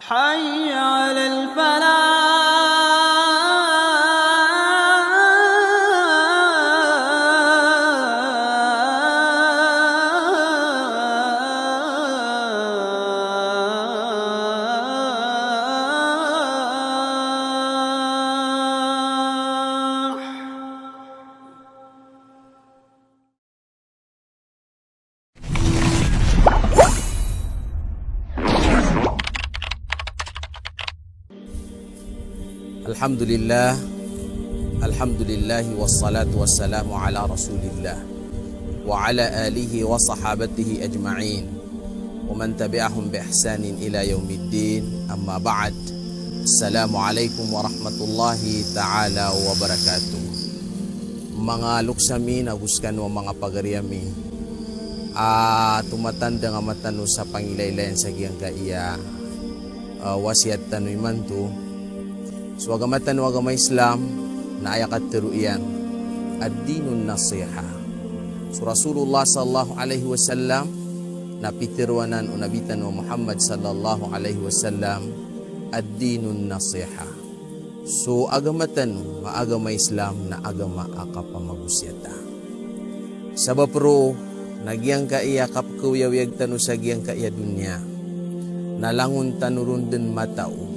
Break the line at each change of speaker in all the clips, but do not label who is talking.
حي على الفلاح.
Alhamdulillah wassalatu wassalamu ala rasulillah wa ala alihi wa sahabatihi ajma'in wa man tabi'ahum bi ihsanin ila yaumiddin, amma ba'd. Assalamualaikum warahmatullahi ta'ala wa barakatuh. Mga luksami naguskan wa mga pagariami tumatanda nga matano sa pangilaylayan sa giyang kaiya wasiat tanoy man to. So agamatan o agama Islam na ayakat teruian ad-dinun nasiha. So Rasulullah sallallahu alaihi wasallam napitiruanan o nabitan o Muhammad sallallahu alaihi wasallam ad-dinun nasiha. So agamatan agama Islam na agama akapamagusyata. Sabab ro nagyang kaiya kapkuyawiyag tanu sa giyang kaiya dunya nalangun tanurun den matao.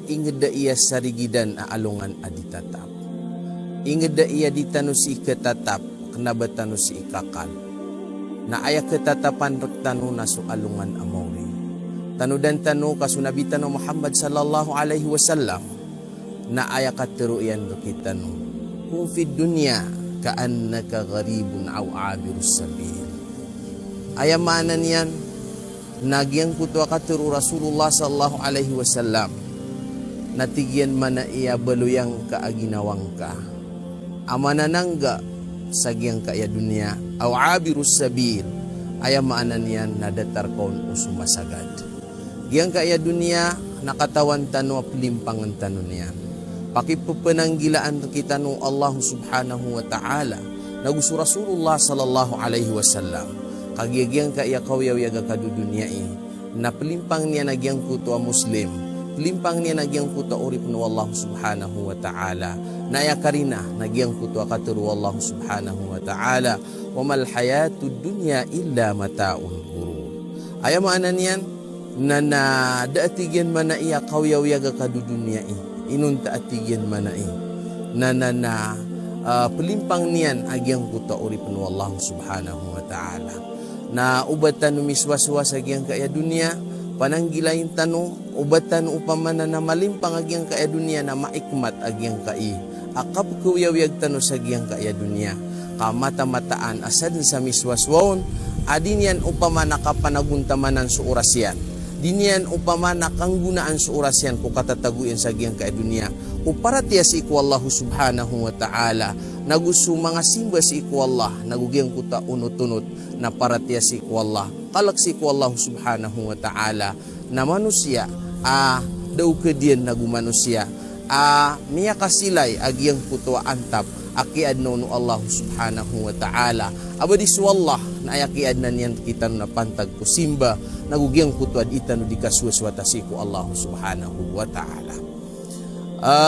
Inged da iya sarigidan alungan aditatap. Inged da iya ditanu si ikatatap kenaba tanu si ikakal. Na aya ketatapan rektanu nasu alungan amawri. Tanu dan tanu kasunabitan o Muhammad sallallahu alaihi wasallam na aya kateruyan rekitanu. Kung fid dunya kaannaka gharibun aw abirus sabil. Aya maanan yan nagyang kutwa katuru Rasulullah sallallahu alaihi wasallam natigyan man na iya baluyang kaaginawang ka amananangga sa giyang kaya dunya aw abirus sabil aya maanan yan nadatar kaon usumasagad giyang kaya dunya nakatawan tanu aplimpangan tanu niyan pakipupananggilaan kita no Allah subhanahu wa ta'ala nagusu Rasulullah sallallahu alaihi wasallam kagiyagyang kaya kawyaw-yaga kadudunyai na pelimpang niya nagyang kuto muslim pelimpang niya nagyang kuto urip no Allah subhanahu wa ta'ala na ayakarina nagyang kuto katuru Allah subhanahu wa ta'ala wa mal hayatud dunya illa mataun ghurur. Aya maanan yan na daatigyan man na iya kawyaw-yaga kadudunyai inunta atigyan man na pelimpang niyan agyang kuto urip no Allah subhanahu wa ta'ala na ubatan miswaswas agyang kaya dunia pananggilayin tanu ubatan upamana na malimpang agyang kaya dunia na maikmat agyang kai akap kuyawyag tanu sa agyang kaya dunia kamata-mataan asad sa miswaswaon adinian upamana kapanaguntamanan sa orasyan dinian upamana kanggunaan sa orasyan kung katataguin sa agyang kaya dunia uparatias iku Allah subhanahu wa ta'ala nagusu mga simba si iku Allah nagugyang kuta unot-unot na paratias si iku Allah kalak si iku Allah subhanahu wa ta'ala na manusia daw kedian nagu manusia miya kasilay agyang kutua antap akiad no Allah subhanahu wa ta'ala abadis wallah na ayakiad na niyan kita na pantag ko simba nagugyang kutuad itano di kaswaswata si iku Allah subhanahu wa ta'ala.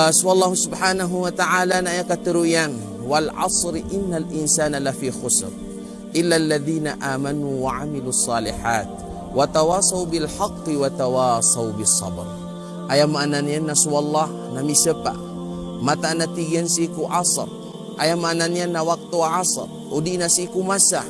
So Allah subhanahu wa ta'ala na ayakateruyan wal asri innal insana lafi khusr illa alladhina amanu wa amilus salihat wa tawasaw bil haqqi wa tawasaw bis sabr. Aya maanan yan na suwallah na misapa mata natiyan si ku asr aya maanan yan na waktu asr o di na si ku masa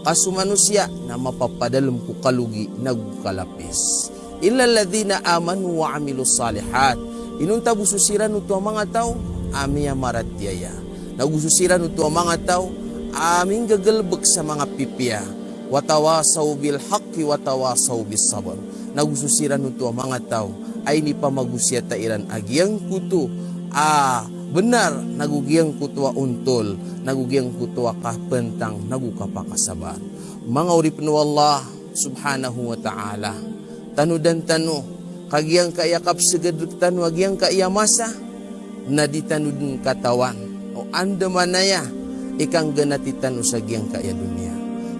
kasu manusia na mapapadalam ku kalugi nagkalapis illa alladhina amanu wa amilus salihat inunta bususiran uto mga tao amia maratyaya nagususiran uto mga tao aming gagalbek sa mga pipya watawasaw bil haqqi watawasaw bis sabr nagususiran uto mga tao ay ni pamagusya tairan agyang kuto benar nagugyang kuto untol nagugyang kuto kapentang nagukapakasabar mga urip no Allah subhanahu wa ta'ala tanu dan tanu kagyang kaiyakap segadruktan wagyang kaiyamasa na ditanudin katawan o anda manaya ikang ganatitan sa giyang kaya dunia.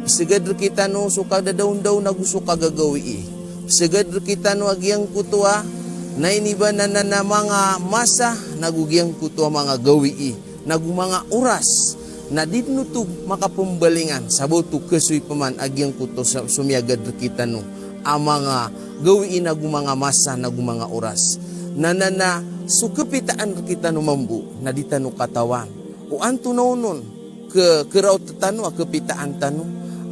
Segadr kita no suka da daun-daun na gusto kagagawi Segad kita no agyang kutua na iniba na mga masa nagugyang kutua mga gawi nagu mga oras na didno tu makapumbalingan sabo tu kesuy paman agyang kuto sumiyagad kita no ang mga gawi nagu mga masa nagu mga oras na sukepitaan kita no mambu na ditano katawan o anto nonon ke keraw tatano kepitaan tano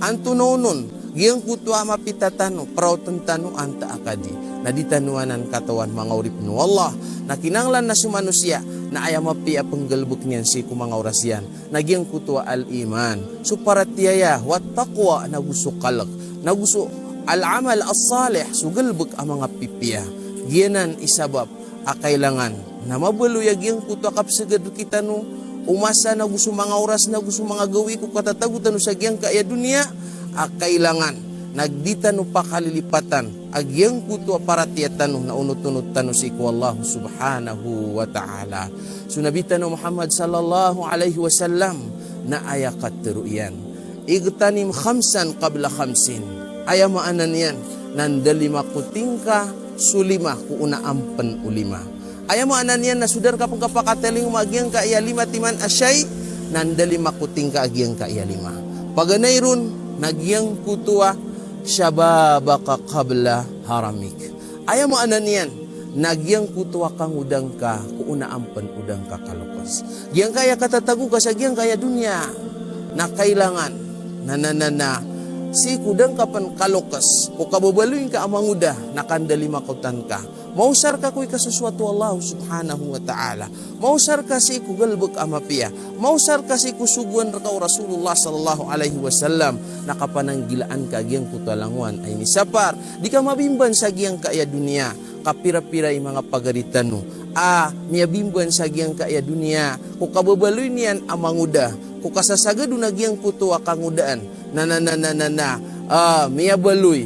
anto nonon giyang kutwa mapitatano prautan tano anta akadi na ditanuanan katawan mga urip no Allah na kinanglan na sumanusia na ayam mapi penggelbuk niyan si mga oras yan nagyang kutwa al iman suparatiyaya wat taqwa nagusukalak nagusu al amal as salih sugelbuk ang mga pipiya giyanan isabab akailangan na mabaluyag yung kutwa kapsagad kita no umasa nagusu mga oras nagusu mga gawi ko katatagutan no sa giyang kaya dunia kailangan nagdita no pakalilipatan agyang kuto paratiyatan no naunot-unot tano si ko Allah subhanahu wa ta'ala. So nabita no Muhammad sallallahu alaihi wasallam na ayakat teruyan igtanim khamsan qabla khamsin ayamaanan yan nandalima kutingka sulima ku una ampen ulima ayamaanan yan na sudar kapag kapakateling magyang kaya lima timan asyay nandalima kutingka agyang kaya lima paganay ron nagyang kutua syababaka qabla haramik ayam mo anan yan nagyang kutua kang udang ka kuuna ampan udang ka kalukos giyang kaya katatagu ka sa giyang kaya dunya na kailangan na si kudang kapan kalukos o kababaluin ka amang uda nakandali makutan ka mausar ka kuy kasuswatu Allah subhanahu wa ta'ala mausar ka si kugalbuk amapia mausar ka si kusuguan rakaw Rasulullah sallallahu alaihi wasallam nakapananggilaan ka giyang kutalanguan ay nisapar di ka mabimban sa giyang kaya dunia kapira-pira mga pagaritan no miyabimban sa giyang kaya dunia kung kababaluin niyan amang uda kung kasasagad nagyang kutuwa kang udaan miyabaluy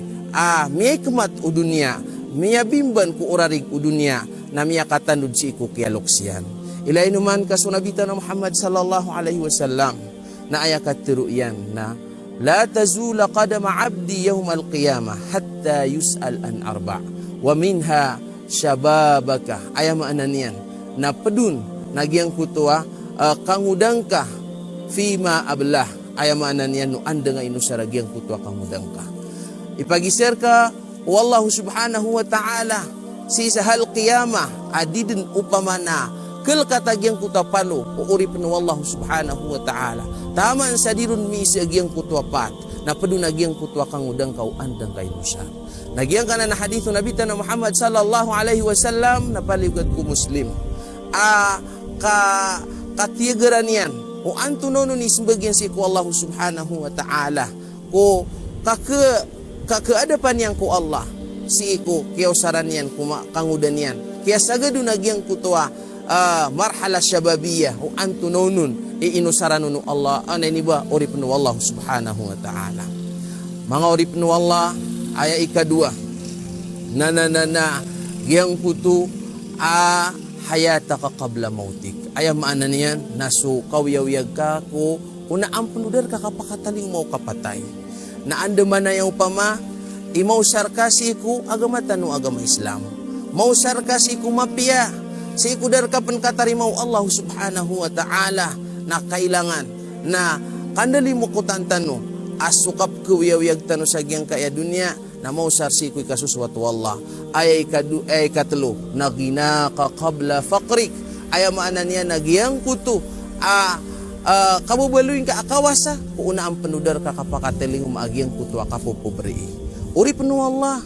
miyay kemat u dunia miyabimban ku urarig u dunia na miyakatanud si iku kialoksian ilay numan kasunabitan na Muhammad sallallahu alaihi wasallam na ayakat tiruyan na la tazula qadama abdi yawmal qiyamah hatta yus'al an arba' wa minha syababaka ayamaanan yan na pedun nagyang kutuwa kangudang ka fima ablah ayamaanan yan no anda nga inusaragyang kutuwa kangudang ka ipagiser ka wallahu subhanahu wa ta'ala si sahal qiyamah adidin upamana kel katagyang kutapalo o urip no wallahu subhanahu wa ta'ala taman sa dirun mi isagyang kutwapat na padunagyang kutwa kang udang kau andang kay nusa nagyang kana na hadithu nabita na Muhammad sallallahu alaihi wasallam na paligad ko muslim katiagaran yan o anto nono ni simbagyan si ko Allah subhanahu wa ta'ala ko kakeadapan yang ko Allah si ko kiyosaran yan kangudan yan kaya sagado nagyang kutwa marhala syababiyah o anto nonon inusaran no Allah anay ni ba orip no Allah subhanahu wa ta'ala mga orip no Allah aya ikadua na giyang putu hayataka qabla mautik ayam maanan yan nasu kawyawiyag ka ko una ampunudar ka kapakataling mo kapatay na andaman na yung pama imausar ka si ku agama tanu agama Islam mausar ka si ku mapia si ku dar ka penkatarimaw Allah subhanahu wa ta'ala na kailangan na kandali mo kutantano asukap kawyawiyag tanu sa giyang kaya dunya na mausar si ku'y kasuswatu Allah ay katlo nagina ka qabla faqrik ay maanan niya nagyang kuto kabubaluin ka akawasa kung una ang panudar ka kapakateling umagyang kuto akapopobre uri penuh Allah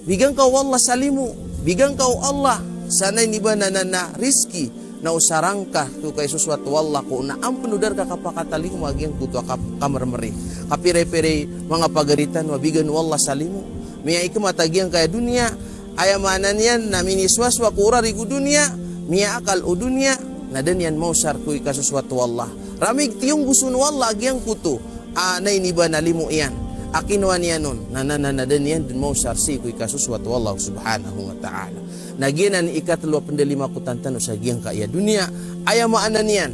bigang kau Allah salimu bigang kau Allah sanay ni ba na rizki na usarang ka kay suswatu Allah kung una ang panudar ka kapakateling umagyang kuto kamarmari kapire-pire mga pagaritan wabigan wallah salimu miya ikamatagyang kaya dunia ayamanan yan na miniswaswa kurari ku dunia miya akal u dunia na dan yan mausar kuy kasuswatu Allah ramig tiyong gusun wallah agyang kuto na iniba na limu yan akinuan yan nun na dan yan din mausar si kuy kasuswatu Allah subhanahu wa ta'ala naginan ikatlo pendalima kutantan sa agyang kaya dunia ayamanan yan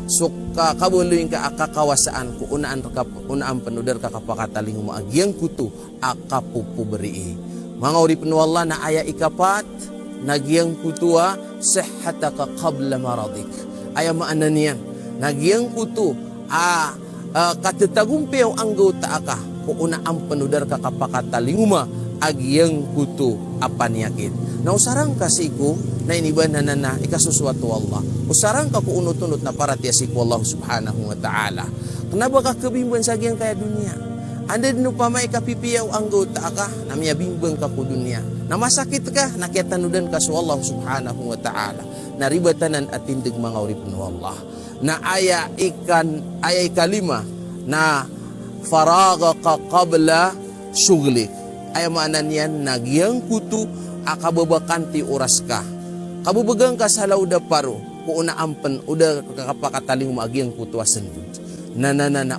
suka kabuluin ka akakawasaan ku unaan penudar ka kapakataling mo agyang kutu akapupu beri. Mga uri penuwallah na aya ikapat nagyang kutua sihhataka qabla maradik. Aya maana niyan nagyang kutu katetagumpew anggo taaka ku unaan penudar ka kapakataling mo agyang kutu apa niyakit. Na usarang kasiku na iniban na ikasusuatu Allah. Usarang ka ku unut-unut na para tiasiku Allah subhanahu wa ta'ala. Kenapa ka kebimban sagiang kaya dunia? Anda dinu pamay ka pipiyaw anggota ka na miyabimbang ka ku dunia. Na masakit ka na kiatanudan ka su Allah subhanahu wa ta'ala. Na ribatanan at tindig mga urip nu Allah. Na aya ikalima na faraga ka qabla syuglik. Aya maanan yan nagyang kutu akababakanti oras ka. Kabubagang ka sa lauda paro ku una ampen uda kakapakataling mo agyang kutu asendud. Na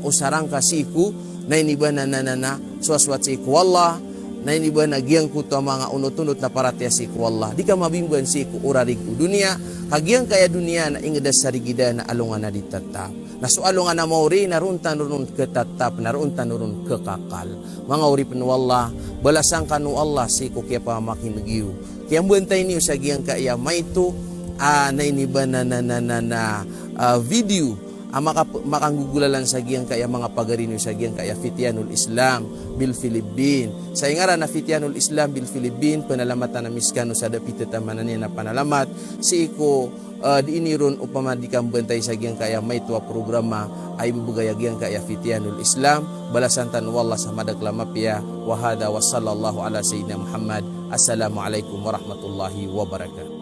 usarang ka siku na iniba na suaswat siku Allah na iniba nagyang kutu mga unut-unut na paratia siku Allah. Di ka mabimban siku urariku dunia kagyang kaya dunia na ingeda sarigida na alungan na ditatap. Na sualungan na mauri naruntan nurun ketatap naruntan nurun kekakal. Mga uri penuwallah balasang kanu Allah siku kaya pamakin nagyu. Kaya bantay niyo sa giyang kaya may ito na iniba na video makangugulalan sa giyang kaya mga pagarinyo sa giyang kaya Fityanul Islam bil Philippine. Sa ingara na Fityanul Islam bil Philippine panalamatan na miskano sa dapit tamanan niya na panalamat si iko diiniron upama dikang bantay sa giyang kaya may tuwa programa ay bubugayag giyang kaya Fityanul Islam balasan tanwallah sa madaglamapya wahada wa sallallahu ala sayyidina Muhammad. Assalamualaikum warahmatullahi wabarakatuh.